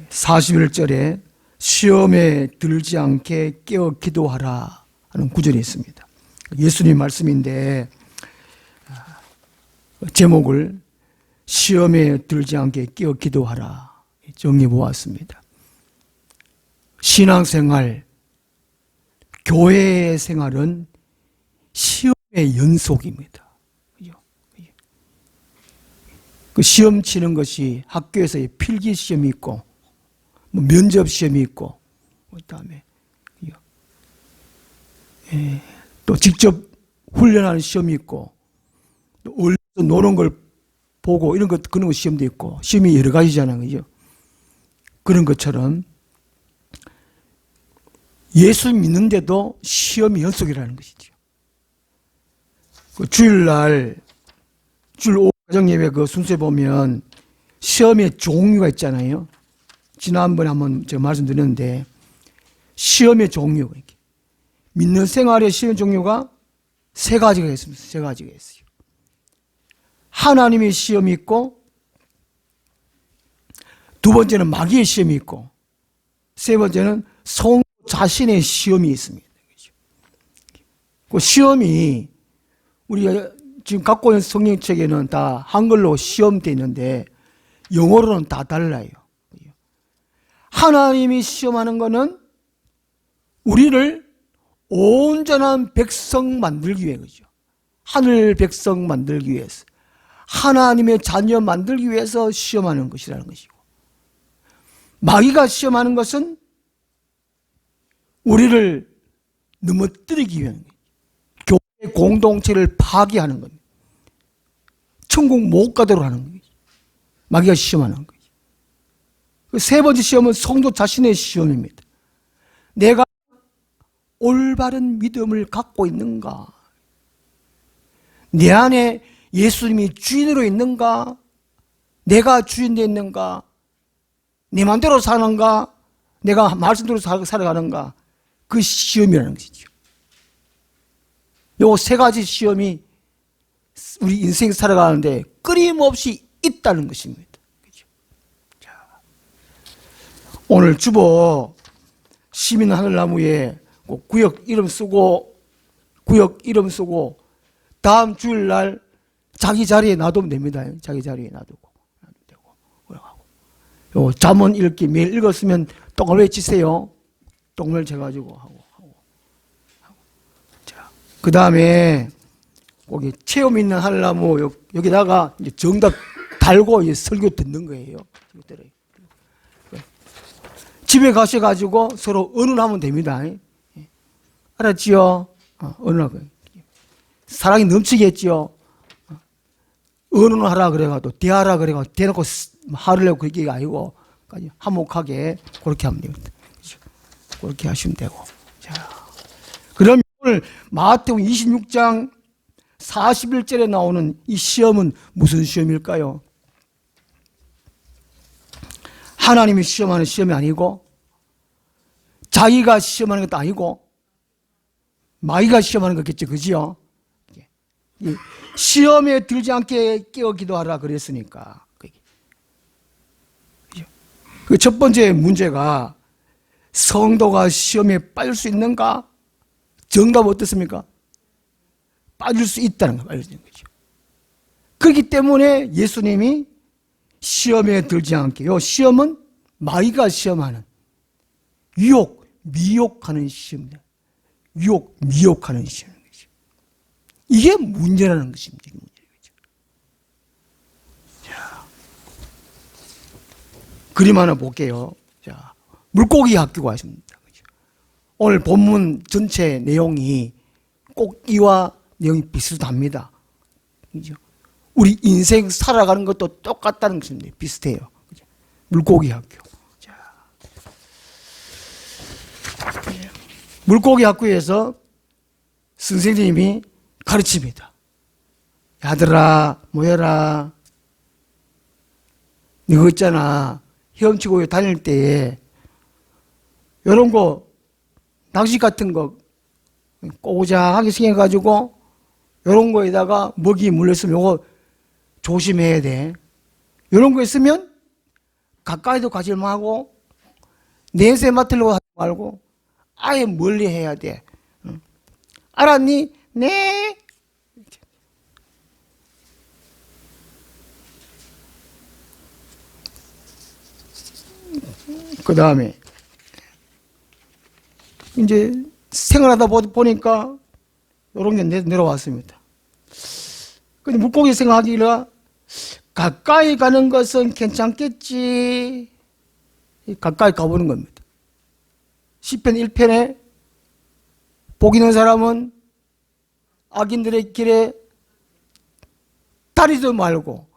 41절에 시험에 들지 않게 깨어 기도하라 하는 구절이 있습니다. 예수님 말씀인데 제목을 시험에 들지 않게 깨어 기도하라 정리해 보았습니다. 신앙생활, 교회 생활은 시험의 연속입니다. 그 시험 치는 것이 학교에서의 필기 시험이 있고, 면접 시험이 있고, 그다음에 또 직접 훈련하는 시험이 있고, 또 어디서 노는 걸 보고 이런 것 그런 거 시험도 있고, 시험이 여러 가지잖아요, 그죠? 그런 것처럼 예수 믿는데도 시험이 연속이라는 것이죠. 그 주일날 주일 오후 가정예배 그 순서에 보면 시험의 종류가 있잖아요. 지난번에 한번 제가 말씀드렸는데 시험의 종류, 믿는 생활의 시험의 종류가 세 가지가 있습니다. 세 가지가 있어요. 하나님의 시험이 있고, 두 번째는 마귀의 시험이 있고, 세 번째는 성 자신의 시험이 있습니다. 그 시험이 우리가 지금 갖고 있는 성경책에는 다 한글로 시험되어 있는데 영어로는 다 달라요. 하나님이 시험하는 것은 우리를 온전한 백성 만들기 위해서죠. 하늘 백성 만들기 위해서, 하나님의 자녀 만들기 위해서 시험하는 것이라는 것이고, 마귀가 시험하는 것은 우리를 넘어뜨리기 위한 거예요. 교회 공동체를 파괴하는 겁니다. 천국 못 가도록 하는 거예요. 마귀가 시험하는 거예요. 세 번째 시험은 성도 자신의 시험입니다. 내가 올바른 믿음을 갖고 있는가? 내 안에 예수님이 주인으로 있는가? 내가 주인되어 있는가? 내 마음대로 사는가? 내가 말씀대로 살아가는가? 그 시험이라는 것이죠. 요 세 가지 시험이 우리 인생 살아가는데 끊임없이 있다는 것입니다. 그렇죠? 자, 오늘 주보 시민 하늘나무에 구역 이름 쓰고 다음 주일날 자기 자리에 놔두면 됩니다. 자기 자리에 놔두고 되고 요 잠언 읽기 매일 읽었으면 똥을 외치세요. 똥을 재가지고 하고. 자, 그 다음에 거기 체험 있는 하늘나무 여기다가 이제 정답 달고 이제 설교 듣는 거예요. 집에 가셔가지고 서로 의논하면 됩니다. 알았지요? 의논하고. 사랑이 넘치겠지요? 의논하라 그래가지고, 대하라 그래가지고, 대놓고 화를 내고 그게 아니고, 화목하게 그렇게 하면 됩니다. 그렇게 하시면 되고. 자, 그럼 오늘 마태복음 26장 41절에 나오는 이 시험은 무슨 시험일까요? 하나님이 시험하는 시험이 아니고, 자기가 시험하는 것도 아니고, 마귀가 시험하는 거겠죠, 그지요? 시험에 들지 않게 깨어 기도하라 그랬으니까. 그 첫 번째 문제가 성도가 시험에 빠질 수 있는가? 정답은 어떻습니까? 빠질 수 있다는 거, 빠질 수 있는 거죠. 그렇기 때문에 예수님이 시험에 들지 않게, 요 시험은 마귀가 시험하는 미혹하는 시험입니다. 미혹하는 시험. 이게 문제라는 것입니다. 자, 그림 하나 볼게요. 자, 물고기 학교가 있습니다. 오늘 본문 전체 내용이 꼭 이와 내용이 비슷합니다. 그죠? 우리 인생 살아가는 것도 똑같다는 것입니다. 비슷해요. 그죠? 물고기 학교. 자, 물고기 학교에서 선생님이 가르칩니다. 야들아, 모여라. 이거 있잖아. 헤엄치고 다닐 때에 이런 거, 낚시 같은 거 꼬자하게 생겨가지고 이런 거에다가 먹이 물렸으면 이거 조심해야 돼. 이런 거 있으면 가까이도 가지 말고 냄새 맡으려고 하지 말고 아예 멀리 해야 돼. 알았니? 네. 그 다음에 이제 생활하다 보니까 요런 게 내려왔습니다. 근데 물고기 생각하기가 가까이 가는 것은 괜찮겠지. 가까이 가보는 겁니다. 시편 1편에 복 있는 사람은 악인들의 길에 다리도 말고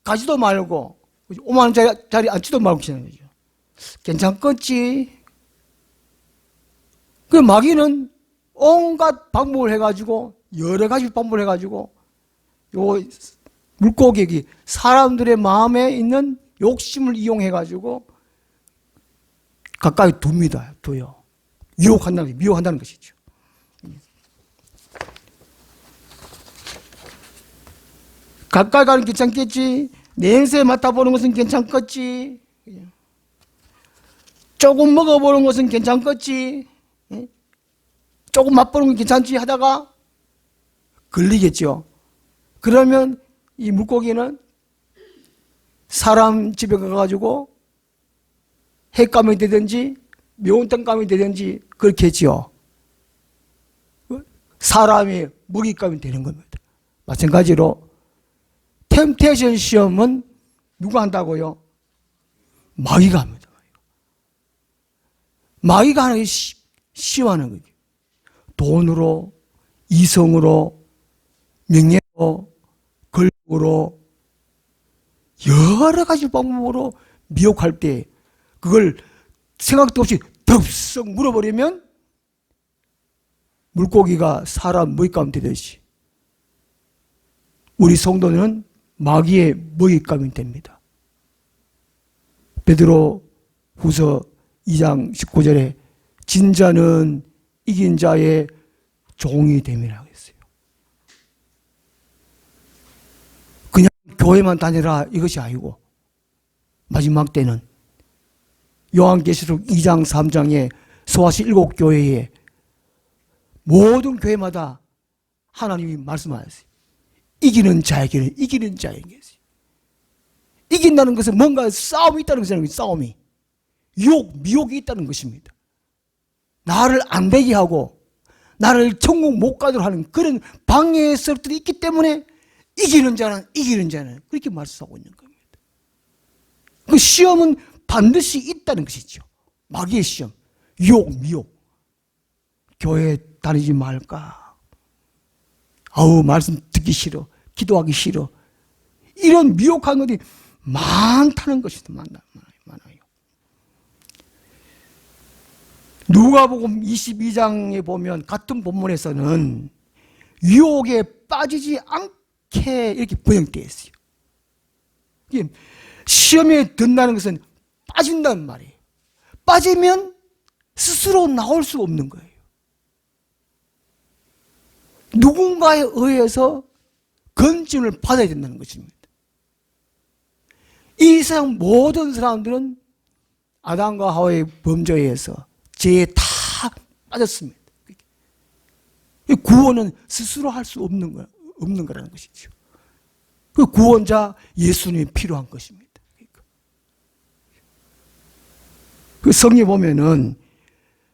가지도 말고 오만한 자리 앉지도 말고 계시는 거죠. 괜찮겠지. 그 마귀는 온갖 방법을 해가지고 여러 가지 방법을 해가지고 요 물고기 사람들의 마음에 있는 욕심을 이용해가지고 가까이 둬요. 미혹한다는 것이죠. 가까이 가는 괜찮겠지. 냄새 맡아보는 것은 괜찮겠지. 조금 먹어보는 것은 괜찮겠지. 조금 맛보는 건 괜찮지 하다가 걸리겠죠. 그러면 이 물고기는 사람 집에 가가지고 횟감이 되든지 매운탕감이 되든지 그렇게 했지요. 사람의 먹잇감이 되는 겁니다. 마찬가지로 템테이션 시험은 누가 한다고요? 마귀가 합니다. 마귀가 하는 게 시험하는 거예요. 돈으로, 이성으로, 명예로, 권력으로 여러 가지 방법으로 미혹할 때 그걸 생각도 없이 덥석 물어버리면 물고기가 사람 먹잇감 되듯이 우리 성도는 마귀의 먹잇감이 됩니다. 베드로 후서 2장 19절에 진자는 이긴 자의 종이 됨이라고 했어요. 그냥 교회만 다니라 이것이 아니고 마지막 때는 요한계시록 2장 3장에 소아시 7교회에 모든 교회마다 하나님이 말씀하셨어요. 이기는 자에게는 이기는 자에게 있어요. 이긴다는 것은 뭔가 싸움이 있다는 것이잖아요. 싸움이. 미혹이 있다는 것입니다. 나를 안 되게 하고 나를 천국 못 가도록 하는 그런 방해의 섭들이 있기 때문에 이기는 자는 그렇게 말씀하고 있는 겁니다. 그 시험은 반드시 있다는 것이죠. 마귀의 시험, 미혹. 교회 다니지 말까? 아우 말씀 듣기 싫어, 기도하기 싫어. 이런 미혹한 것이 많다는 것이죠. 많아요. 누가복음 22장에 보면 같은 본문에서는 유혹에 빠지지 않게 이렇게 번역되어 있어요. 시험에 든다는 것은 빠진다는 말이에요. 빠지면 스스로 나올 수 없는 거예요. 누군가에 의해서 건짐을 받아야 된다는 것입니다. 이 세상 모든 사람들은 아담과 하와의 범죄에 의해서 죄에 다 빠졌습니다. 구원은 스스로 할 수 없는 거라는 것이죠. 그 구원자 예수님이 필요한 것입니다. 그 성경에 보면은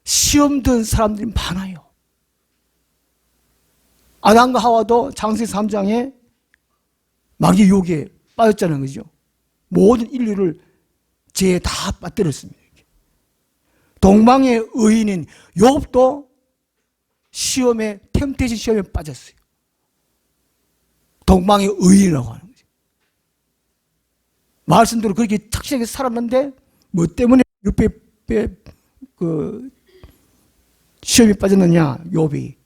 시험 든 사람들이 많아요. 아담과 하와도 창세기 3장에 마귀 유혹에 빠졌다는 거죠. 모든 인류를 죄에 다 빠뜨렸습니다. 동방의 의인인 욥도 시험에 템테이션 시험에 빠졌어요. 동방의 의인이라고 하는 거죠. 말씀대로 그렇게 착실하게 살았는데 뭐 때문에 욥의 그 시험에 빠졌느냐? 욥이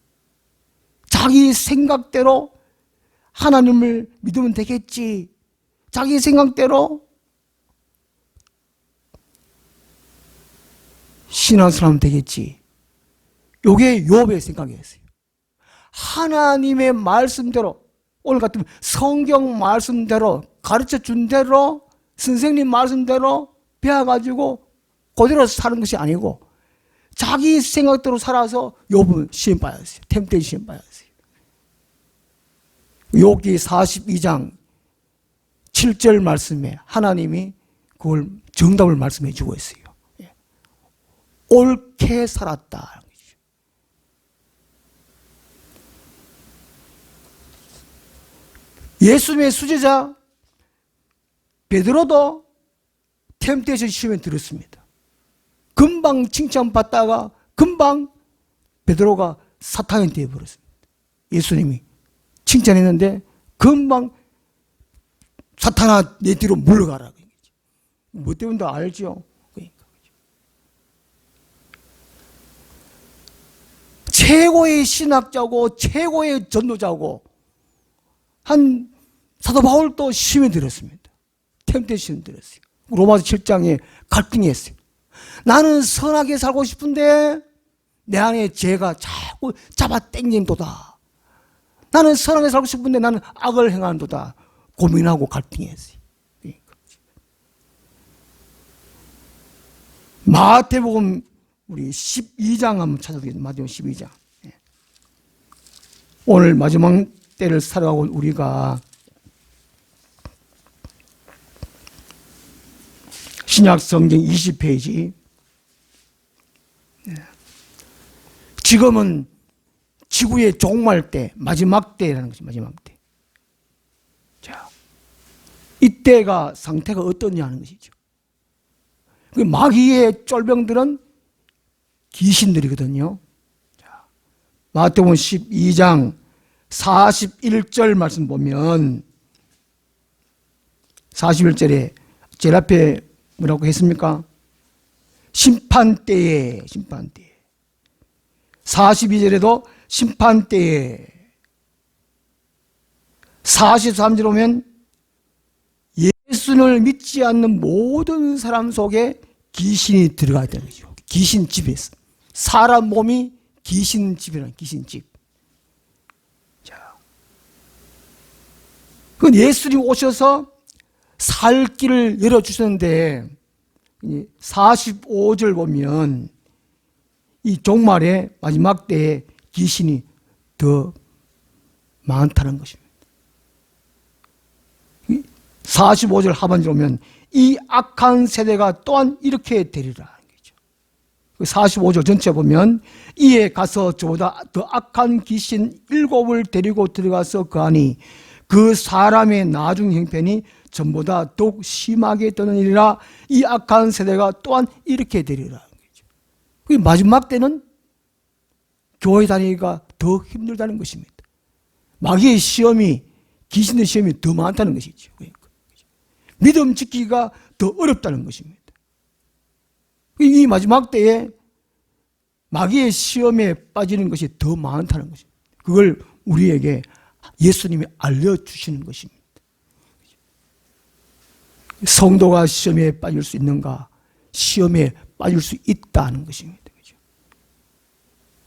자기 생각대로 하나님을 믿으면 되겠지. 자기 생각대로 신앙스러우면 되겠지. 이게 욥의 생각이었어요. 하나님의 말씀대로 오늘 같으면 성경 말씀대로 가르쳐 준 대로 선생님 말씀대로 배워가지고 그대로 사는 것이 아니고 자기 생각대로 살아서 욥은 시험 받았어요. 템테이션 시험 받았어요. 욥기 42장 7절 말씀에 하나님이 그걸 정답을 말씀해 주고 있어요. 옳게 살았다. 예수님의 수제자 베드로도 템테이션 시험에 들었습니다. 금방 칭찬받다가 금방 베드로가 사탄이 되어버렸습니다. 예수님이 칭찬했는데 금방 사탄아 내 뒤로 물러가라. 뭐 때문에 다 알죠. 최고의 신학자고 최고의 전도자고 한 사도 바울도 시험에 들었습니다. 템테이션 들었어요. 로마서 7장에 갈등이 했어요. 나는 선하게 살고 싶은데 내 안에 죄가 자꾸 잡아 당긴도다. 나는 선하게 살고 싶은데 나는 악을 행하는도다. 고민하고 갈등했어요. 마태복음 우리 12장 한번 찾아보겠습니다. 마태복음 12장. 오늘 마지막 때를 살아가고 우리가 신약 성경 20페이지. 지금은 지구의 종말 때, 마지막 때라는 것이 마지막 때. 자, 이때가 상태가 어떠냐 하는 것이죠. 그 마귀의 쫄병들은 귀신들이거든요. 자, 마태복음 12장 41절 말씀 보면 41절에 제일 앞에 뭐라고 했습니까? 심판때에 42절에도 심판때에 43절 오면 예수를 믿지 않는 모든 사람 속에 귀신이 들어가야 되는 거죠. 귀신집에서 사람 몸이 귀신집이라는 귀신집. 자, 그 예수님 오셔서 살 길을 열어주셨는데 45절 보면 이 종말의 마지막 때에 귀신이 더 많다는 것입니다. 45절 하반절 보면 이 악한 세대가 또한 이렇게 되리라. 45절 전체 보면 이에 가서 저보다 더 악한 귀신 7을 데리고 들어가서 거하니 그 사람의 나중 형편이 전보다 더욱 심하게 떠느니라. 이 악한 세대가 또한 이렇게 되리라. 마지막 때는 교회 다니기가 더 힘들다는 것입니다. 마귀의 시험이, 귀신의 시험이 더 많다는 것이죠. 믿음 지키기가 더 어렵다는 것입니다. 이 마지막 때에 마귀의 시험에 빠지는 것이 더 많다는 것입니다. 그걸 우리에게 예수님이 알려주시는 것입니다. 성도가 시험에 빠질 수 있는가? 시험에 빠질 수 있다는 것입니다.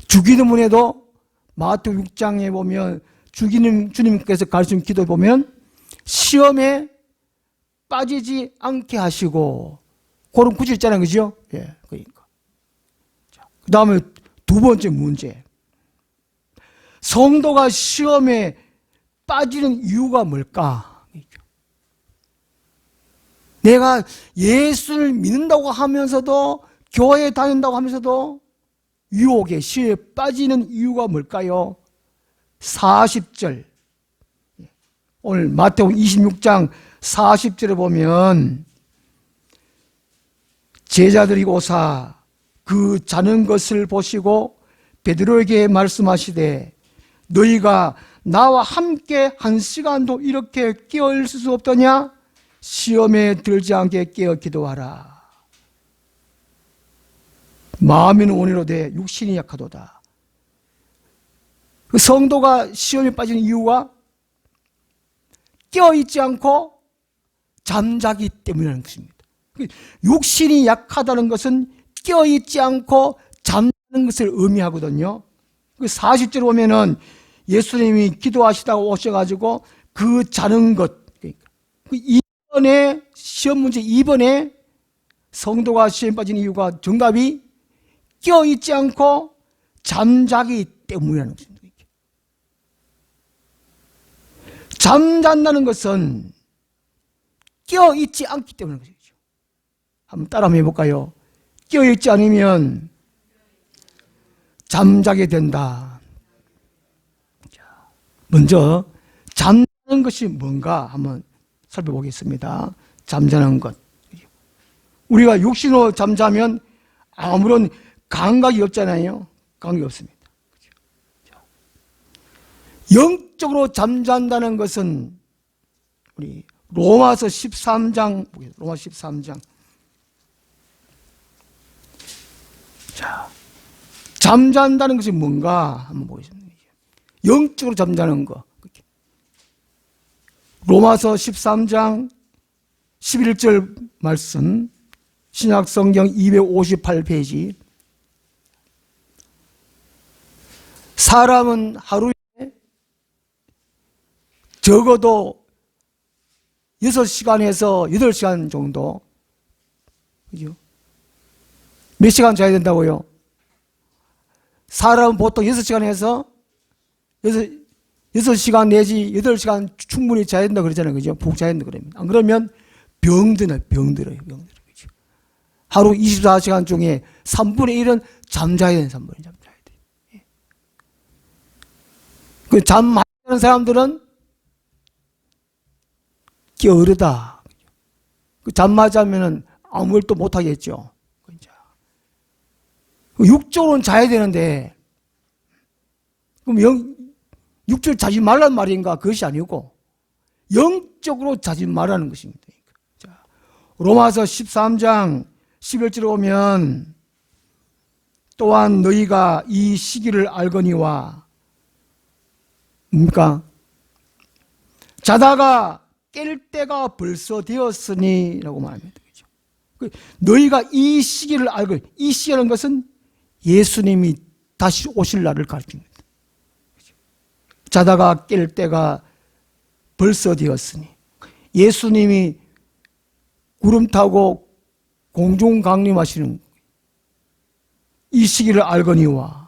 주기도문에도 마태복음 6장에 보면 주님께서 가르친 기도에 보면 시험에 빠지지 않게 하시고 그런 구절 있잖아요. 그죠? 예, 그러니까. 그 다음에 두 번째 문제. 성도가 시험에 빠지는 이유가 뭘까? 내가 예수를 믿는다고 하면서도 교회에 다닌다고 하면서도 유혹에 시험에 빠지는 이유가 뭘까요? 40절. 오늘 마태복음 26장 40절에 보면 제자들이 오사 그 자는 것을 보시고 베드로에게 말씀하시되 너희가 나와 함께 한 시간도 이렇게 깨어 있을 수 없더냐? 시험에 들지 않게 깨어 기도하라. 마음에는 원이로되 육신이 약하도다. 그 성도가 시험에 빠지는 이유가 깨어있지 않고 잠자기 때문이라는 것입니다. 육신이 약하다는 것은 깨어있지 않고 잠자는 것을 의미하거든요. 40절 보면은 예수님이 기도하시다가 오셔가지고 그 자는 것, 이번에 시험 문제 2번에 성도가 시험에 빠진 이유가 정답이 깨어있지 않고 잠자기 때문이라는 것입니다. 잠잔다는 것은 깨어있지 않기 때문인 것이죠. 한번 따라 한번 해볼까요? 깨어있지 않으면 잠자게 된다. 먼저 잠자는 것이 뭔가 한번 살펴보겠습니다. 잠자는 것. 우리가 육신으로 잠자면 아무런 감각이 없잖아요. 감각이 없습니다. 영적으로 잠잔다는 것은 우리 로마서 13장 보겠습니다. 로마서 13장. 자, 잠잔다는 것이 뭔가 한번 보겠습니다. 영적으로 잠자는 거. 로마서 13장 11절 말씀, 신약성경 258페이지. 사람은 하루에 적어도 6시간에서 8시간 정도, 그죠? 몇 시간 자야 된다고요? 사람은 보통 6시간에서 6시간 내지 8시간 충분히 자야 된다 그러잖아요. 그죠? 푹 자야 된다 그러면. 안 그러면 병들어요. 그죠? 하루 24시간 중에 3분의 1은 잠자야 되는 3분의 1 잠자야 돼요. 예. 그 잠 많이 자는 사람들은 게으르다. 그 잠만 자면은 아무것도 못 하겠죠. 육적으로는 자야 되는데, 그럼 육적으로 자지 말란 말인가? 그것이 아니고, 영적으로 자지 말라는 것입니다. 자, 로마서 13장 11절에 오면, 또한 너희가 이 시기를 알거니와, 뭡니까? 자다가 깰 때가 벌써 되었으니 라고 말합니다. 너희가 이 시기를 알고, 이 시기라는 것은 예수님이 다시 오실 날을 가리킵니다. 자다가 깰 때가 벌써 되었으니, 예수님이 구름 타고 공중 강림하시는 이 시기를 알거니와,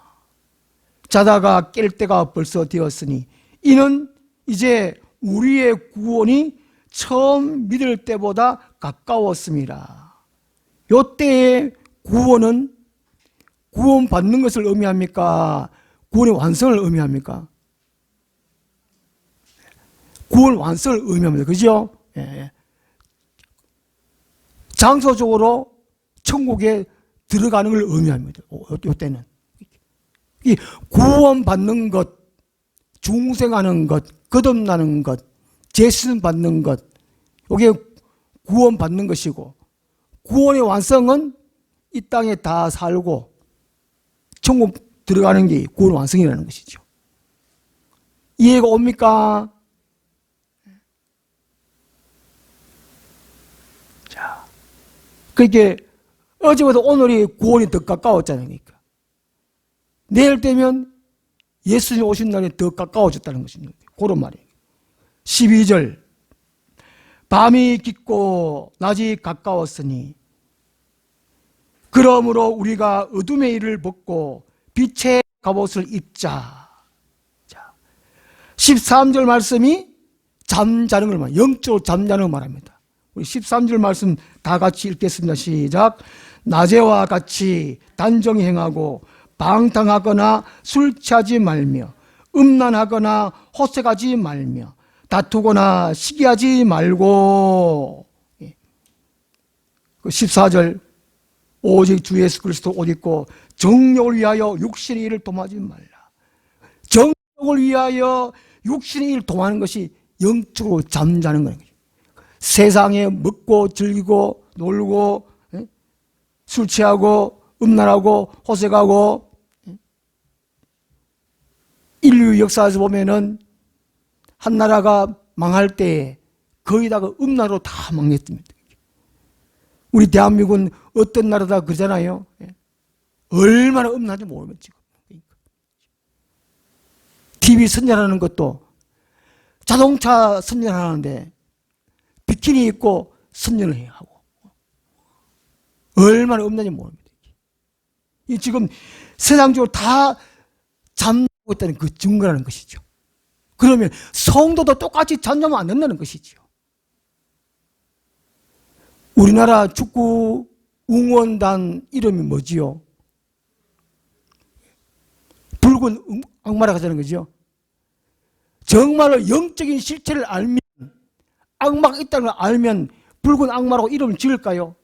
자다가 깰 때가 벌써 되었으니, 이는 이제 우리의 구원이 처음 믿을 때보다 가까웠습니다. 이때의 구원은 구원받는 것을 의미합니까? 구원의 완성을 의미합니까? 구원 완성을 의미합니다. 그죠? 예. 장소적으로 천국에 들어가는 걸 의미합니다. 이때는. 구원받는 것, 중생하는 것, 거듭나는 것, 재신 받는 것, 이게 구원받는 것이고, 구원의 완성은 이 땅에 다 살고 천국 들어가는 게 구원 완성이라는 것이죠. 이해가 옵니까? 자, 그렇게 어제보다 오늘이 구원이 더 가까웠잖아요. 그러니까. 내일 되면 예수님 오신 날이 더 가까워졌다는 것입니다. 그런 말이에요. 12절. 밤이 깊고 낮이 가까웠으니 그러므로 우리가 어둠의 일을 벗고 빛의 갑옷을 입자. 자, 13절 말씀이 잠자는 걸 말합니다. 영적으로 잠자는 걸 말합니다. 우리 13절 말씀 다 같이 읽겠습니다. 시작. 낮에와 같이 단정히 행하고 방탕하거나 술 취하지 말며 음란하거나 호색하지 말며 다투거나 시기하지 말고. 14절. 오직 주 예수 그리스도 옷 입고 정욕을 위하여 육신의 일을 도모하지 말라. 정욕을 위하여 육신의 일을 도모하는 것이 영적으로 잠자는 거예요. 세상에 먹고 즐기고 놀고 술 취하고 음란하고 호색하고, 인류 역사에서 보면은 한 나라가 망할 때 거의 다가 음란으로 다 망했습니다. 우리 대한민국은 어떤 나라다 그러잖아요. 얼마나 음란한지 모르면 지금. TV 선전하는 것도 자동차 선전하는데 비키니 입고 선전을 해야 하고, 얼마나 없는지 모릅니다. 이 지금 세상적으로 다 잠자고 있다는 그 증거라는 것이죠. 그러면 성도도 똑같이 잠자면 안 된다는 것이죠. 우리나라 축구 응원단 이름이 뭐지요? 붉은 악마라고 하자는 거죠. 정말로 영적인 실체를 알면, 악마가 있다는 걸 알면 붉은 악마라고 이름을 지을까요?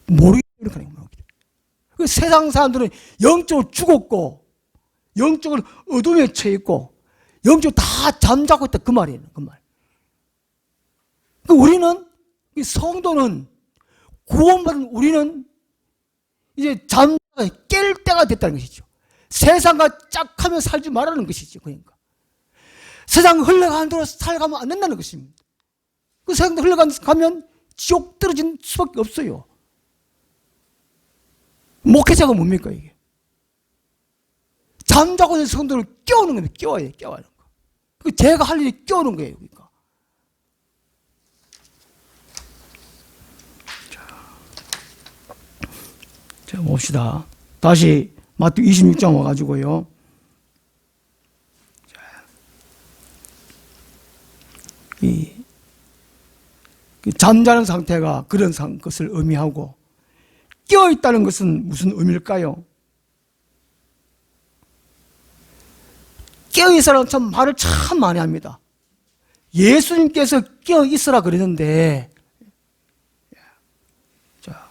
모르겠다는 거예요. 그 세상 사람들은 영적으로 죽었고, 영적으로 어둠에 처해 있고, 영적으로 다 잠자고 있다. 그 말이에요. 그 말. 우리는, 이 성도는, 구원받은 우리는 이제 잠자가 깰 때가 됐다는 것이죠. 세상과 짝하며 살지 말라는 것이죠. 그러니까. 세상 흘러가는 대로 살아가면 안 된다는 것입니다. 그 세상 흘러가면 지옥 떨어질 수밖에 없어요. 목회자가 뭡니까, 이게? 잠자고 있는 성도를 깨우는 겁니다. 깨워야 돼, 깨워야 하는 거. 그 제가 할 일이 깨우는 거예요, 그러니까. 자, 봅시다. 다시 마태 26장 와가지고요. 이 잠자는 상태가 그런 것을 의미하고, 깨어있다는 것은 무슨 의미일까요? 깨어있는 사람은 참 말을 참 많이 합니다. 예수님께서 깨어있으라 그랬는데, 자,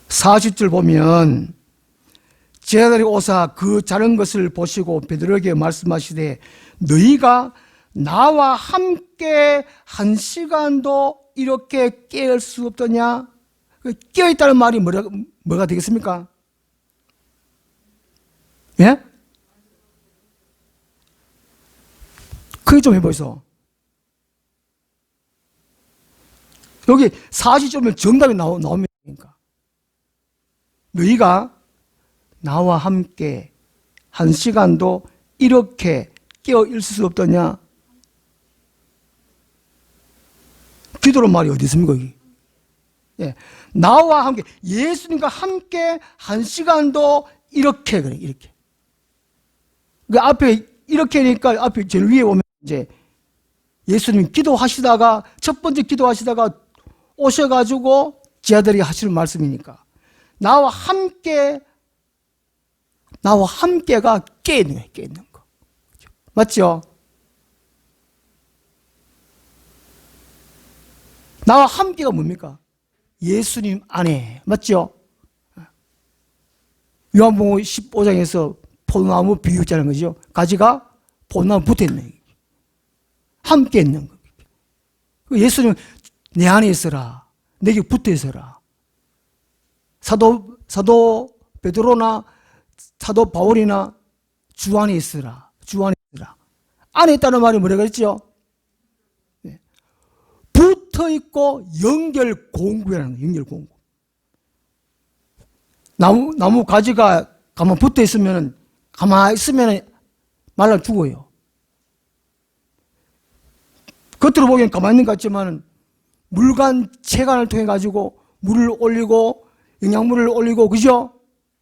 40절 보면, 제자들이 오사 그 자는 것을 보시고 베드로에게 말씀하시되, 너희가 나와 함께 한 시간도 이렇게 깨울 수 없더냐? 깨어있다는 말이 뭐가 되겠습니까? 예? 그게 좀 해보이소. 여기 40점은 정답이 나옵니다. 너희가 나와 함께 한 시간도 이렇게 깨어 있을 수 없더냐? 기도로 말이 어디 있습니까, 여기? 예. 나와 함께, 예수님과 함께 한 시간도 이렇게, 그래, 이렇게. 그 앞에, 이렇게 하니까 앞에 제일 위에 보면 이제 예수님 기도하시다가, 첫 번째 기도하시다가 오셔가지고 제자들이 하시는 말씀이니까. 나와 함께가 깨있는 거예요, 깨있는 거. 맞죠? 나와 함께가 뭡니까? 예수님 안에. 맞죠? 요한복음 15장에서 포도나무 비유자는 거죠. 가지가 포도나무 붙어 있는 거예요. 함께 있는 거예요. 예수님 내 안에 있어라. 내게 붙어 있어라. 사도 베드로나 사도 바울이나 주 안에 있으라. 주 안에 있으라. 안에 있다는 말이 뭐라고 했죠? 붙어 있고 연결 공구라는 거예요. 연결 공구. 나무 가지가 가만 붙어 있으면, 가만히 있으면 말라 죽어요. 겉으로 보기엔 가만히 있는 것 같지만 물간 체관을 통해 가지고 물을 올리고 영양물을 올리고, 그죠?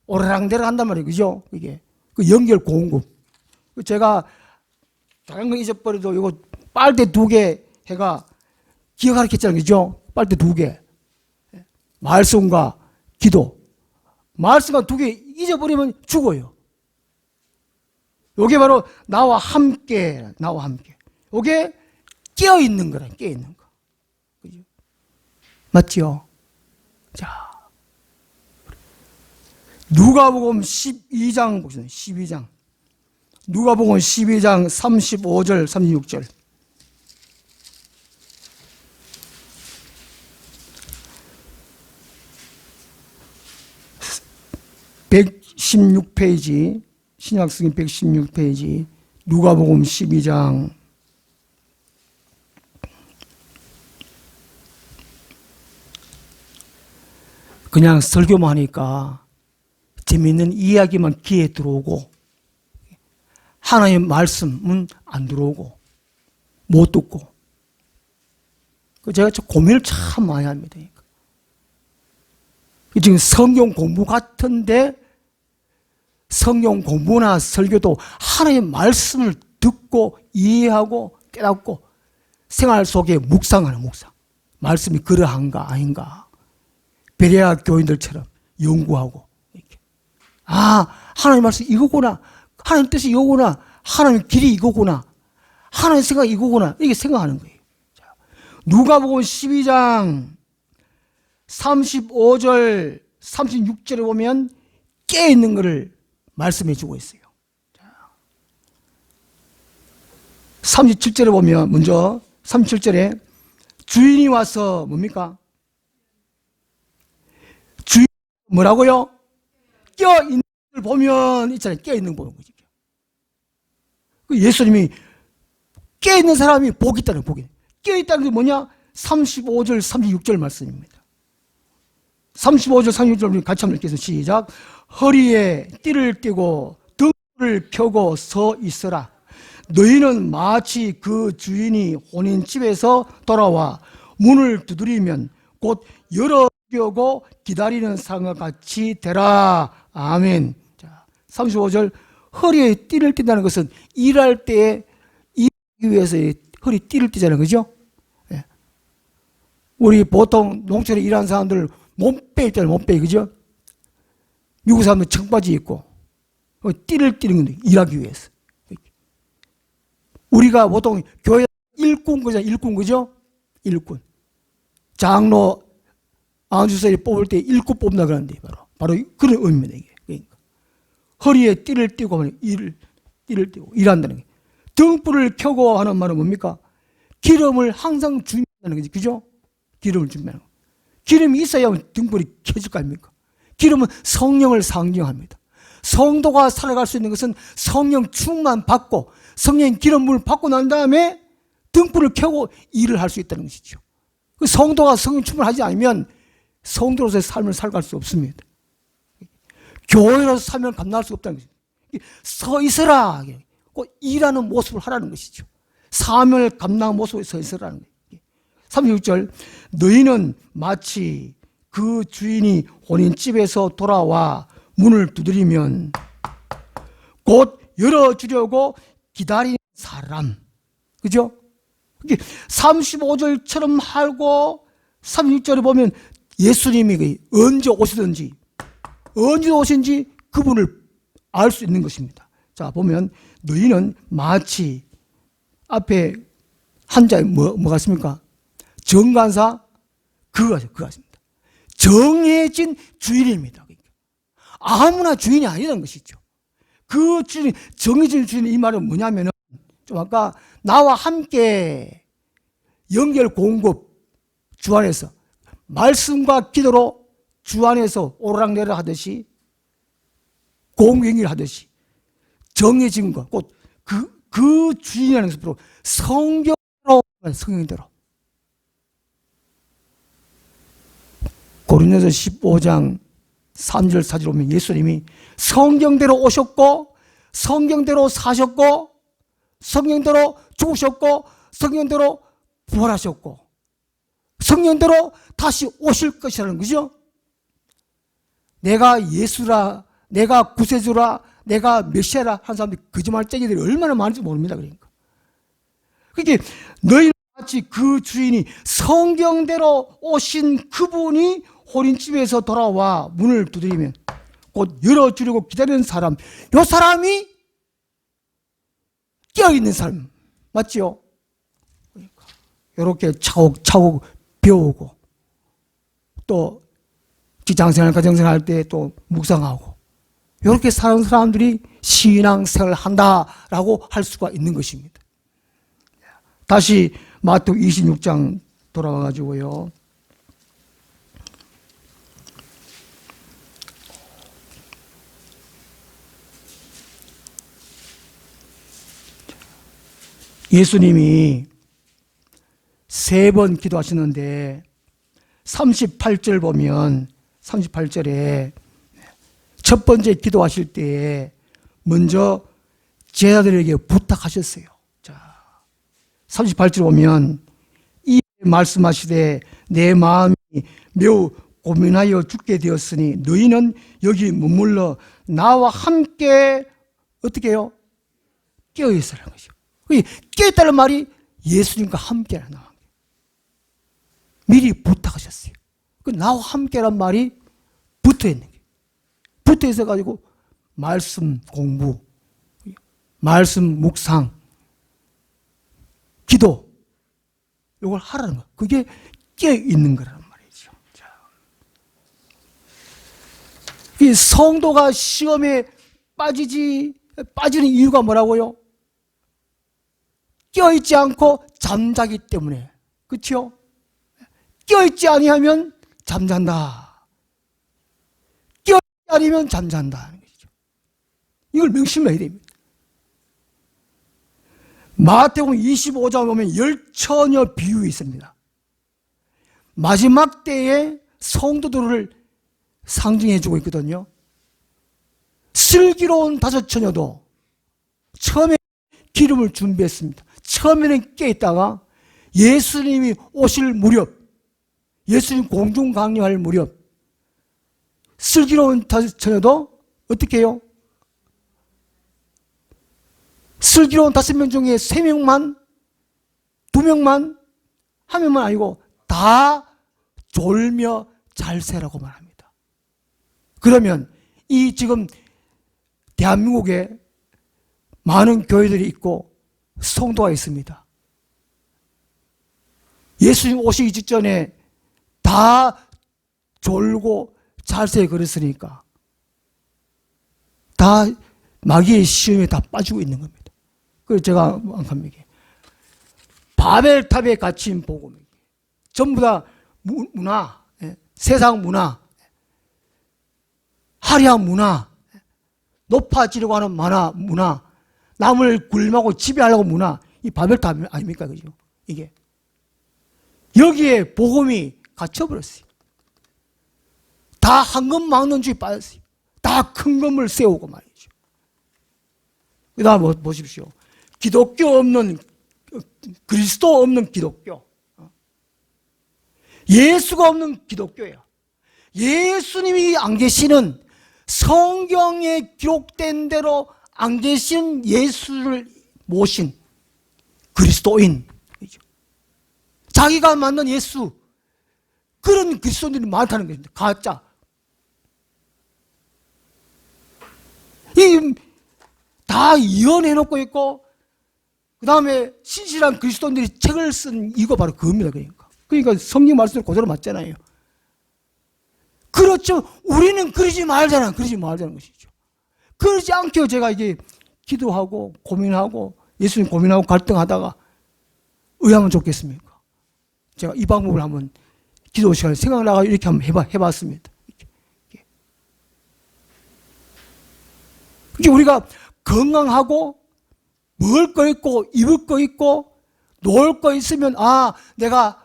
오르락내락 한단 말이에요. 그죠? 이게. 그 연결 공급. 제가 다른 거 잊어버려도 이거 빨대 2개 해가 기억하라 했잖아요. 그죠? 빨대 2개. 말씀과 기도. 말씀과 2개 잊어버리면 죽어요. 요게 바로 나와 함께, 나와 함께. 요게 깨어있는 거라, 깨어있는 거. 그죠? 맞죠? 자. 누가복음 12장 보시면 12장. 누가복음 12장 35절, 36절. 116페이지, 신약성경 116페이지, 누가복음 12장. 그냥 설교만 하니까 재미있는 이야기만 귀에 들어오고 하나님의 말씀은 안 들어오고 못 듣고, 제가 고민을 참 많이 합니다. 지금 성경 공부 같은데 성경 공부나 설교도 하나님의 말씀을 듣고 이해하고 깨닫고 생활 속에 묵상하는 묵상. 말씀이 그러한가 아닌가. 베레아 교인들처럼 연구하고 이렇게. 아, 하나님 말씀 이거구나. 하나님 뜻이 이거구나. 하나님 길이 이거구나. 하나님 생각이 이거구나. 이렇게 생각하는 거예요. 자, 누가복음 12장 35절 36절에 보면 깨어있는 것을 말씀해 주고 있어요. 37절에 보면 먼저 37절에 주인이 와서 뭡니까? 주인 뭐라고요? 깨어있는 걸 보면 있잖아요. 깨어있는 거 보는 거죠. 예수님이 깨어있는 사람이 복이 있다는 복이. 깨어있다는 게 뭐냐? 35절 36절 말씀입니다. 35절 36절 같이 한번 읽겠습니다. 시작. 허리에 띠를 띠고 등불을 켜고 서 있으라. 너희는 마치 그 주인이 혼인집에서 돌아와 문을 두드리면 곧 열어주려고 기다리는 사람과 같이 되라. 아멘. 자, 35절 허리에 띠를 띈다는 것은 일할 때 일하기 위해서 허리 띠를 띠자는 거죠. 예. 우리 보통 농촌에 일하는 사람들 몸빼 있잖아요. 몸빼, 그죠? 미국 사람들 청바지 입고 띠를 띠는 건데 일하기 위해서. 우리가 보통 교회 일꾼 그죠? 일꾼 그죠? 일꾼. 장로 안주사에 뽑을 때 일꾼 뽑는다 그러는데 바로 그런 의미입니다. 이게. 그러니까. 허리에 띠를 띠고 띠를 띠고 일한다는 게. 등불을 켜고 하는 말은 뭡니까? 기름을 항상 준비하는 거지. 그죠? 기름을 준비하는 거. 기름이 있어야 등불이 켜질 거 아닙니까? 기름은 성령을 상징합니다. 성도가 살아갈 수 있는 것은 성령 충만 받고 성령 기름을 받고 난 다음에 등불을 켜고 일을 할 수 있다는 것이죠. 성도가 성령 충만하지 않으면 성도로서의 삶을 살아갈 수 없습니다. 교회로서 삶을 감당할 수 없다는 것이죠. 서 있으라. 꼭 일하는 모습을 하라는 것이죠. 사명을 감당하는 모습에 서 있으라는 거예요. 36절 너희는 마치 그 주인이 혼인집에서 돌아와 문을 두드리면 곧 열어주려고 기다리는 사람. 그죠? 35절처럼 하고 36절에 보면 예수님이 언제 오시든지 그분을 알 수 있는 것입니다. 자, 보면 너희는 마치 앞에 한자에 뭐 같습니까? 정관사 그거 같습니다. 정해진 주인입니다. 아무나 주인이 아니라는 것이죠. 그 주인, 정해진 주인 이 말은 뭐냐면은 좀 아까 나와 함께 연결 공급 주 안에서 말씀과 기도로 주 안에서 오르락내리락 하듯이 공경일 하듯이 정해진 것, 곧 그 주인이라는 것으로 성경대로 고린도서 15장 3절 4절 보면 예수님이 성경대로 오셨고 성경대로 사셨고 성경대로 죽으셨고 성경대로 부활하셨고 성경대로 다시 오실 것이라는 거죠. 내가 예수라, 내가 구세주라, 내가 메시아라 하는 사람들이 거짓말쟁이들이 얼마나 많은지 모릅니다. 그러니까 너희 마치 그 주인이 성경대로 오신 그분이 혼인집에서 돌아와 문을 두드리면 곧 열어주려고 기다리는 사람, 이 사람이 깨어있는 사람 맞지요? 그러니까 이렇게 차곡차곡 배우고 또 직장생활, 가정생활 할 때 또 묵상하고 이렇게 사는 사람들이 신앙생활을 한다라고 할 수가 있는 것입니다. 다시 마태복음 26장 돌아와가지고요. 예수님이 3번 기도하시는데 38절 보면 38절에 첫 번째 기도하실 때에 먼저 제자들에게 부탁하셨어요. 자, 38절 보면 이 말씀하시되 내 마음이 매우 고민하여 죽게 되었으니 너희는 여기 머물러 나와 함께 어떻게 해요? 깨어있으라는 것이죠. 깨어있다는 말이 예수님과 함께라는 나와 함께. 미리 부탁하셨어요. 나와 함께란 말이 붙어있는 게 붙어 있어가지고 말씀 공부, 말씀 묵상, 기도 이걸 하라는 거예요. 그게 깨어있는 거라는 말이죠. 자. 이 성도가 시험에 빠지는 이유가 뭐라고요? 깨어있지 않고 잠자기 때문에. 그렇죠? 깨어있지 아니하면 잠잔다. 깨어있지 않으면 잠잔다. 이걸 명심해야 됩니다. 마태복음 25장 보면 열처녀 비유가 있습니다. 마지막 때에 성도들을 상징해 주고 있거든요. 슬기로운 5처녀도 처음에 기름을 준비했습니다. 처음에는 깨있다가 예수님이 오실 무렵, 예수님 공중 강림할 무렵 슬기로운 5처녀도 어떻게 해요? 슬기로운 5명 중에 3명만, 2명만, 1명만 아니고 다 졸며 잘 새라고 말합니다. 그러면 이 지금 대한민국에 많은 교회들이 있고 성도가 있습니다. 예수님 오시기 직전에 다 졸고 잘새 그랬으니까 다 마귀의 시험에 다 빠지고 있는 겁니다. 그래서 제가 합니다. 바벨탑에 갇힌 복음, 전부 다 문화, 세상 문화, 화려한 문화, 높아지려고 하는 문화, 남을 굴림하고 지배하려고 문화, 이 바벨탑 아닙니까? 그죠? 이게. 여기에 복음이 갇혀버렸어요. 다 황금 막는 주에 빠졌어요. 다 큰 건물 세우고 말이죠. 그 다음 보십시오. 기독교 없는, 그리스도 없는 기독교. 예수가 없는 기독교예요. 예수님이 안 계시는 성경에 기록된 대로 안 계신 예수를 모신 그리스도인. 자기가 만난 예수, 그런 그리스도인들이 많다는 겁니다. 가짜. 다 이혼해놓고 있고, 그 다음에 신실한 그리스도인들이 책을 쓴 이유가 바로 그겁니다. 그러니까 성경 말씀을 그대로 맞잖아요. 그렇죠. 우리는 그러지 말자는 것이죠. 그러지 않게 제가 이게 기도하고 고민하고 예수님 고민하고 갈등하다가 의하면 좋겠습니까? 제가 이 방법을 한번 기도 시간에 생각나가 이렇게 한번 해봤습니다. 이게 우리가 건강하고 먹을 거 있고 입을 거 있고 놀 거 있으면 내가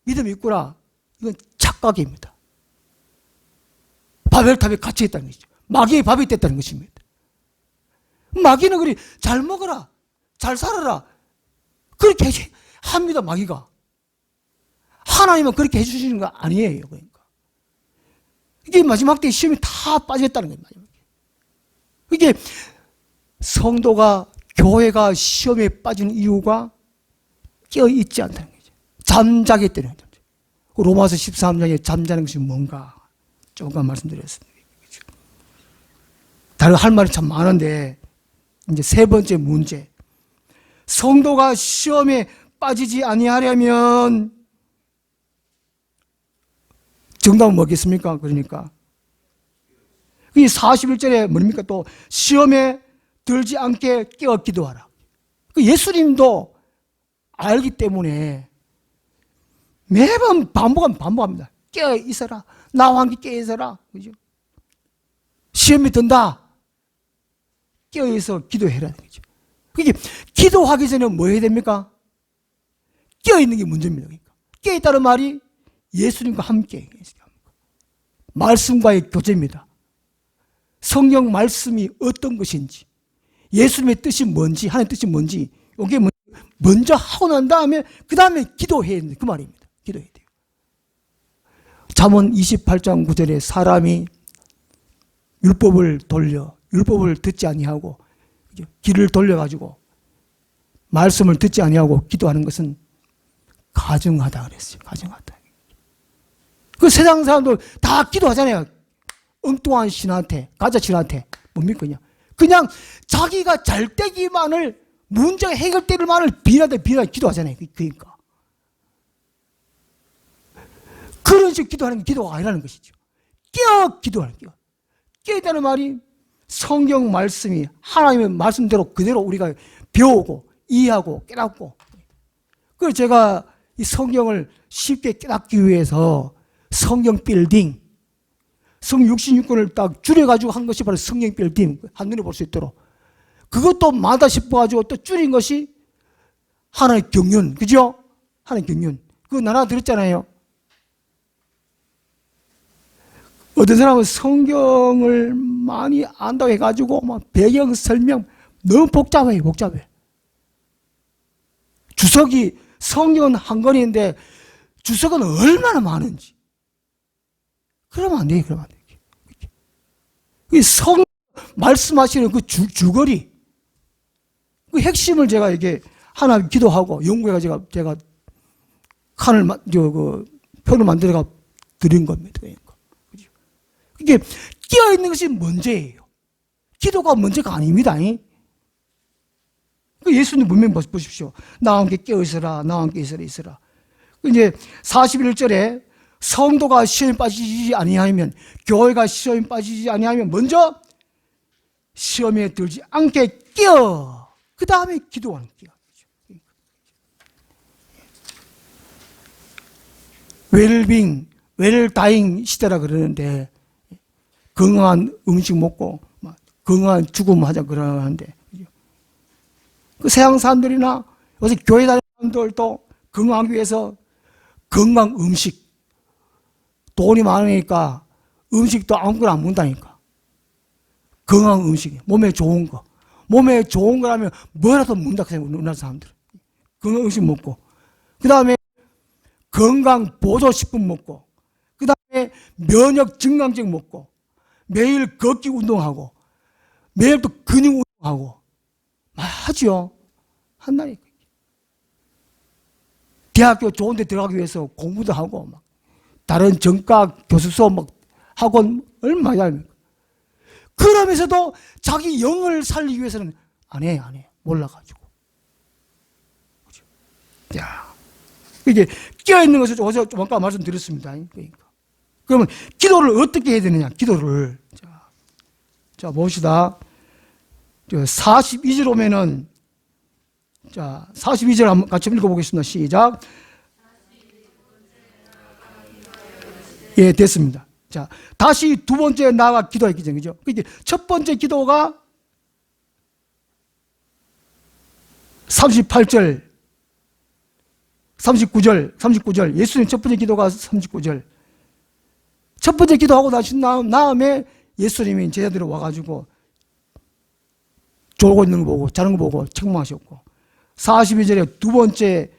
믿음이 있구나. 이건 착각입니다. 바벨탑에 갇혀 있다는 것이죠. 마귀의 밥이 됐다는 것입니다. 마귀는 그리 잘 먹어라, 잘 살아라 그렇게 합니다. 마귀가. 하나님은 그렇게 해주시는 거 아니에요. 그러니까 이게 마지막 때 시험이 다 빠졌다는 거예요. 이게 성도가 교회가 시험에 빠진 이유가 깨어있지 않다는 거죠. 잠자기 때문에. 로마서 13장에 잠자는 것이 뭔가 조금 말씀드렸습니다. 다른 할 말이 참 많은데 이제 세 번째 문제, 성도가 시험에 빠지지 아니하려면 정답은 뭐겠습니까? 그러니까 이 41절에 뭡니까? 또 시험에 들지 않게 깨어 기도하라. 예수님도 알기 때문에 매번 반복합니다. 깨어 있어라. 나와 함께 깨어 있어라. 그죠? 시험이 든다. 깨어 있어 기도해라. 그죠? 그게 기도하기 전에 뭐 해야 됩니까? 깨어 있는 게 문제입니다. 그러니까. 깨어 있다는 말이 예수님과 함께 말씀과의 교제입니다. 성경 말씀이 어떤 것인지, 예수님의 뜻이 뭔지, 하나님의 뜻이 뭔지, 이게 먼저 하고 난 다음에 그 다음에 기도해야 된다. 그 말입니다. 기도해야 돼요. 잠언 28장 9절에 사람이 율법을 듣지 아니하고 귀를 돌려가지고 말씀을 듣지 아니하고 기도하는 것은 가증하다 그랬어요. 가증하다. 그 세상 사람들 다 기도하잖아요. 엉뚱한 신한테, 가짜 신한테. 뭡니까 그냥 자기가 잘 되기만을, 문제가 해결되기만을 비나대 기도하잖아요. 그러니까 그런 식으로 기도하는 게 기도가 아니라는 것이죠. 기도하는 거예요. 깨다는 말이 성경 말씀이 하나님의 말씀대로 그대로 우리가 배우고 이해하고 깨닫고. 그래서 제가 이 성경을 쉽게 깨닫기 위해서 성경 빌딩, 성 66권을 딱 줄여가지고 한 것이 바로 성경 빌딩, 한눈에 볼 수 있도록. 그것도 많다 싶어가지고 또 줄인 것이 하나의 경륜, 그죠? 하나의 경륜. 그거 나라 들었잖아요. 어떤 사람은 성경을 많이 안다고 해가지고 막 배경 설명 너무 복잡해. 주석이 성경은 한 권인데 주석은 얼마나 많은지. 그러면 안 돼. 성 말씀하시는 그 줄거리, 그 핵심을 제가 이게 하나 기도하고 연구해가 제가 칸을 표를 만들어가 드린 겁니다. 이게 끼어 있는 것이 문제예요. 기도가 문제가 아닙니다. 예수님 분명히 보십시오. 나와 함께 끼어 있으라, 나와 함께 있으라. 이제 41절에 성도가 시험에 빠지지 아니하면, 교회가 시험에 빠지지 아니하면 먼저 시험에 들지 않게 끼어, 그 다음에 기도하는 끼어. 웰다잉 시대라 그러는데, 건강한 음식 먹고 건강한 죽음하자 그러는데, 그 서양 사람들이나 요새 교회 다니는 사람들도 건강하기 위해서 건강 음식, 돈이 많으니까 음식도 아무거나 안 먹는다니까. 건강 음식, 몸에 좋은 거. 몸에 좋은 거라면 뭐라도 먹는다 그래요, 우리나라 사람들은. 건강 음식 먹고, 그 다음에 건강 보조식품 먹고, 그 다음에 면역 증강제 먹고, 매일 걷기 운동하고, 매일 또 근육 운동하고, 하죠. 한다니까. 대학교 좋은 데 들어가기 위해서 공부도 하고, 막 다른 전과 교수소 막 학원 얼마나 합니까? 그러면서도 자기 영을 살리기 위해서는 안 해. 몰라가지고. 그죠? 야, 이게 끼어있는 것을 어제 좀 아까 말씀드렸습니다. 그러니까. 그러면 기도를 어떻게 해야 되느냐? 기도를. 자, 봅시다. 42절 오면은, 자, 42절 한번 같이 읽어보겠습니다. 시작. 예, 됐습니다. 자, 다시 두 번째 나아가 기도했기 전이죠. 첫 번째 기도가 38절, 39절. 예수님 첫 번째 기도가 39절. 첫 번째 기도하고 나신 다음에 예수님이 제자들이 와가지고 졸고 있는 거 보고, 자는 거 보고 책망하셨고, 42절에 두 번째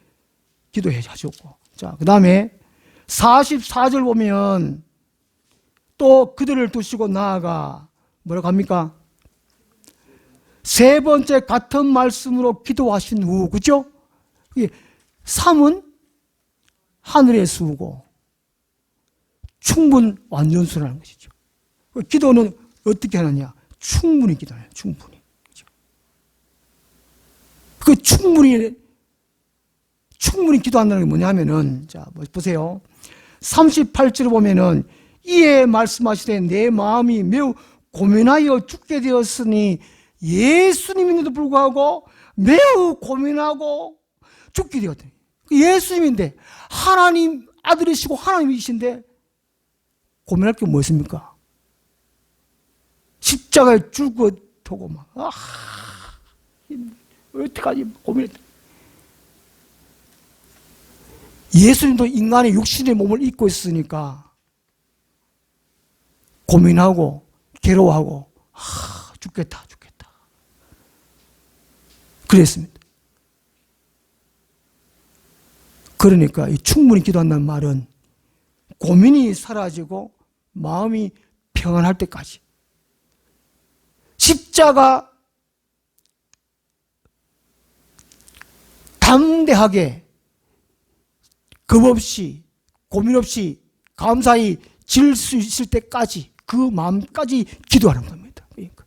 기도해 하셨고, 자, 그 다음에 44절 보면 또 그들을 두시고 나아가 뭐라고 합니까? 세 번째 같은 말씀으로 기도하신 후, 그죠? 3은 하늘의 수고, 충분 완전수라는 것이죠. 기도는 어떻게 하느냐? 충분히 기도해요. 충분히. 그 충분히 기도한다는 게 뭐냐면은, 자, 보세요. 38절을 보면은, 이에 말씀하시되 내 마음이 매우 고민하여 죽게 되었으니, 예수님인데도 불구하고 매우 고민하고 죽게 되었다. 예수님인데, 하나님 아들이시고 하나님이신데, 고민할 게 무엇입니까? 십자가에 죽어 두고 막, 어떡하지? 고민했다. 예수님도 인간의 육신의 몸을 입고 있으니까 고민하고 괴로워하고 죽겠다. 그랬습니다. 그러니까 이 충분히 기도한다는 말은 고민이 사라지고 마음이 평안할 때까지. 십자가 담대하게 겁 없이 고민 없이 감사히 질 수 있을 때까지 그 마음까지 기도하는 겁니다. 그러니까.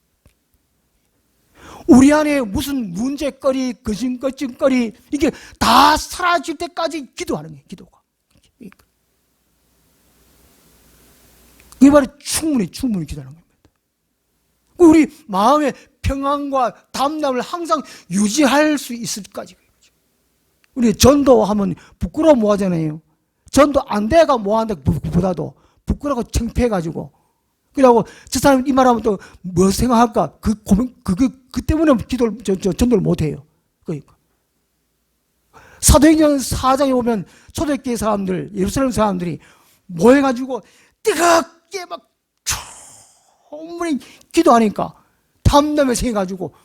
우리 안에 무슨 문제거리, 거짓거리 이게 다 사라질 때까지 기도하는 거예요. 기도가. 그러니까. 그게 바로 충분히 기도하는 겁니다. 우리 마음의 평안과 담담을 항상 유지할 수 있을 때까지. 우리 전도하면 부끄러워 뭐 하잖아요. 전도 안 돼가 뭐 한다 보다도 부끄러워 창피해가지고. 그러고 저 사람 이 말하면 또 뭐 생각할까? 그 때문에 전도를 못 해요. 그러니까. 사도행전 4장에 보면 초대교회 사람들, 예루살렘 사람들이 모여가지고 뜨겁게 막 충분히 기도하니까 담담하게 생겨가지고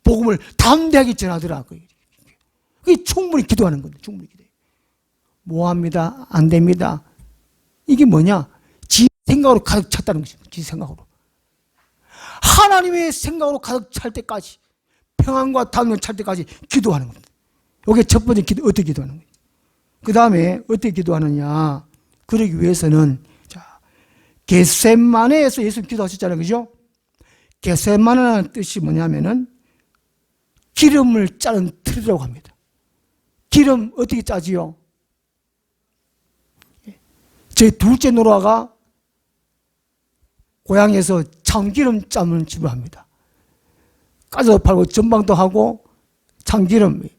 복음을 담대하게 전하더라. 그게 충분히 기도하는 건데, 충분히 기도해요. 뭐합니다? 안 됩니다. 이게 뭐냐? 지 생각으로 가득 찼다는 것입니다. 지 생각으로. 하나님의 생각으로 가득 찰 때까지, 평안과 담대함 찰 때까지 기도하는 겁니다. 이게 첫 번째 기도, 어떻게 기도하는 거예요? 그 다음에 어떻게 기도하느냐? 그러기 위해서는, 자, 겟세마네에서 예수님 기도하셨잖아요. 그죠? 겟세마네라는 뜻이 뭐냐면은, 기름을 짜는 틀이라고 합니다. 기름 어떻게 짜지요? 제 둘째 노라가 고향에서 참기름 짜는 집을 합니다. 까져도 팔고 전방도 하고 참기름,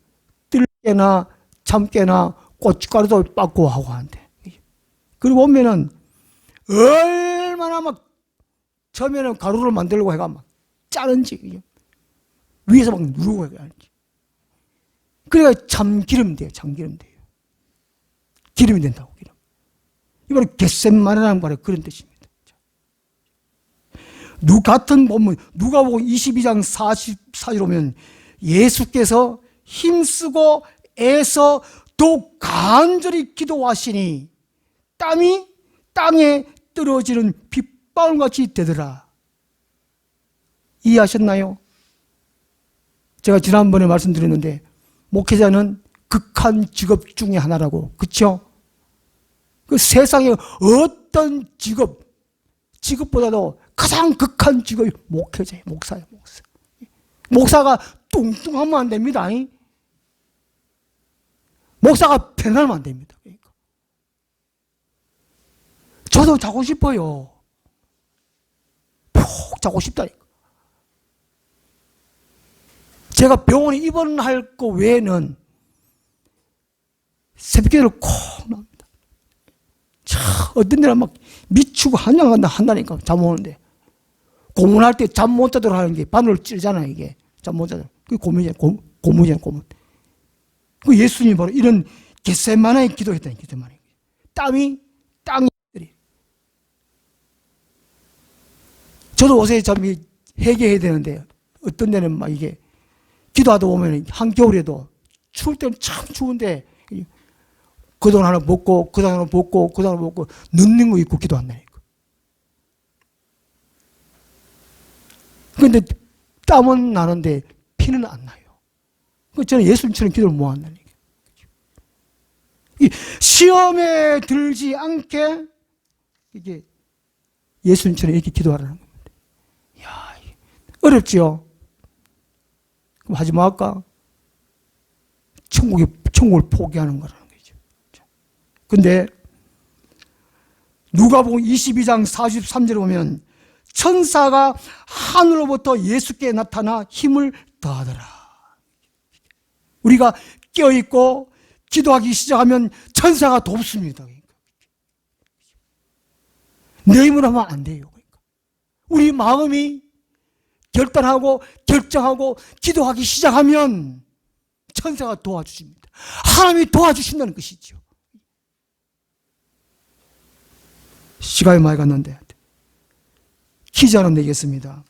뜰깨나 참깨나 고춧가루도 빻고 하고 하는데. 그리고 보면은 얼마나 막 처음에는 가루를 만들려고 해가 막 짜는지 위에서 막 누르고 해가는지. 그래야 참기름 돼요. 참기름 돼요. 기름이 된다고. 기름. 이바로 겟세마네라는 말이 그런 뜻입니다. 같은 보면 누가복음 22장 44절 보면 예수께서 힘쓰고 애써 더욱 간절히 기도하시니 땀이 땅에 떨어지는 빗방울같이 되더라. 이해하셨나요? 제가 지난번에 말씀드렸는데 목회자는 극한 직업 중에 하나라고. 그렇죠? 그 세상에 어떤 직업보다도 가장 극한 직업이 목회자예요. 목사예요. 목사. 목사가 뚱뚱하면 안 됩니다. 목사가 편하면 안 됩니다. 그러니까. 저도 자고 싶어요. 푹 자고 싶다니까. 제가 병원에 입원할 거 외에는 새벽기도를 콕 납니다. 어떤 데는 막 미치고 한다니까 잠 오는데. 고문할 때 잠 못 자도록 하는 게 바늘을 찌르잖아요, 이게. 잠 못 자도록. 그게 고문이잖아요, 고문. 그 예수님이 바로 이런 겟세마네에 기도했다는 겟세마네. 땀이 땅이. 저도 요새 참 회개해야 되는데 어떤 데는 막 이게 기도하다 보면 한겨울에도 추울 때는 참 추운데 겉옷 하나 벗고 그 하나 벗고 그 하나 벗고 늦는 거 입고 기도한다니까. 그런데 땀은 나는데 피는 안 나요. 저는 예수님처럼 기도를 못 한다니까. 시험에 들지 않게 이게 예수님처럼 이렇게 기도하라는 겁니다. 이야, 어렵지요? 그럼 하지 말까? 천국을 포기하는 거라는 거죠. 근데 누가복음 22장 43절에 보면 천사가 하늘로부터 예수께 나타나 힘을 더하더라. 우리가 깨어있고 기도하기 시작하면 천사가 돕습니다. 내 힘으로 하면 안 돼요. 우리 마음이 결단하고 결정하고 기도하기 시작하면 천사가 도와주십니다. 하나님이 도와주신다는 것이죠. 시간이 많이 갔는데 퀴즈 하나 내겠습니다.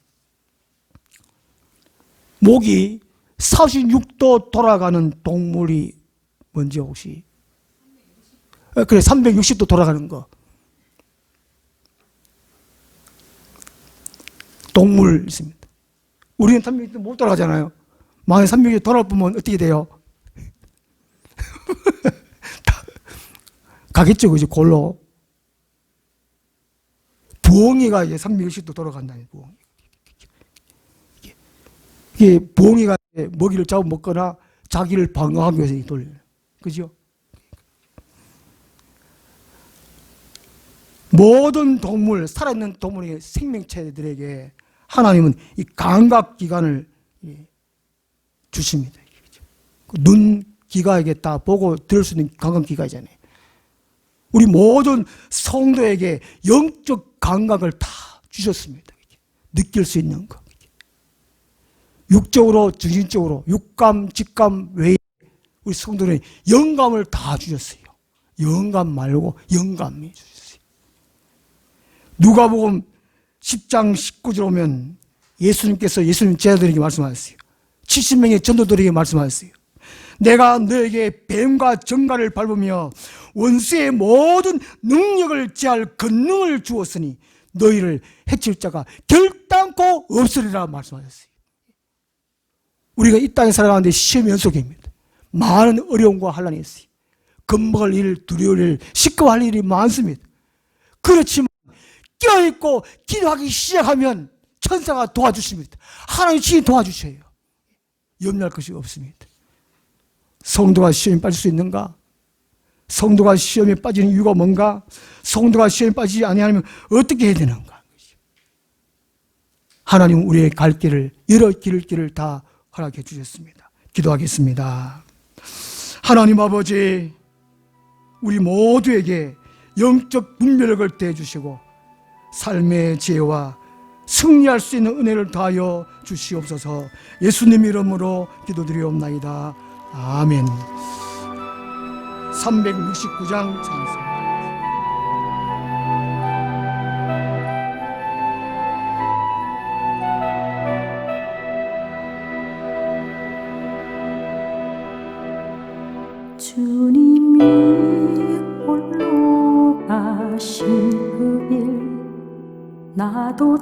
목이 46도 돌아가는 동물이 뭔지 혹시? 그래, 360도 돌아가는 거. 동물 있습니다. 우리는 360도 못 돌아가잖아요. 만약에 360도 돌아보면 어떻게 돼요? 가겠죠, 그죠? 골로. 부엉이가 이제 360도 돌아간다는 부엉이. 이게 부엉이가 먹이를 잡아 먹거나 자기를 방어하기 위해서 돌려요. 그죠? 모든 동물, 살아있는 동물의 생명체들에게 하나님은 이 감각기관을 주십니다. 눈 기가에게 다 보고 들을 수 있는 감각기관이잖아요. 우리 모든 성도에게 영적 감각을 다 주셨습니다. 느낄 수 있는 것. 육적으로, 정신적으로, 육감, 직감 외에 우리 성도는 영감을 다 주셨어요. 영감 말고 영감이 주셨어요. 누가복음 10장 19절 오면 예수님께서 예수님 제자들에게 말씀하셨어요. 70명의 전도들에게 말씀하셨어요. 내가 너에게 뱀과 정갈을 밟으며 원수의 모든 능력을 제할 권능을 주었으니 너희를 해칠 자가 결단코 없으리라 말씀하셨어요. 우리가 이 땅에 살아가는데 시험 연속입니다. 많은 어려움과 환란이 있어요. 겁먹을 일, 두려울 일, 시끄러워할 일이 많습니다. 그렇지만 껴있고 기도하기 시작하면 천사가 도와주십니다. 하나님 친히 도와주셔요. 염려할 것이 없습니다. 성도가 시험에 빠질 수 있는가? 성도가 시험에 빠지는 이유가 뭔가? 성도가 시험에 빠지지 아니하면 어떻게 해야 되는가? 하나님은 우리의 갈 길을, 여러 길을 다 허락해 주셨습니다. 기도하겠습니다. 하나님 아버지, 우리 모두에게 영적 분별력을 대주시고 삶의 지혜와 승리할 수 있는 은혜를 더하여 주시옵소서. 예수님 이름으로 기도드리옵나이다. 아멘. 369장 찬송. 주님이 홀로 가신 그 길 나도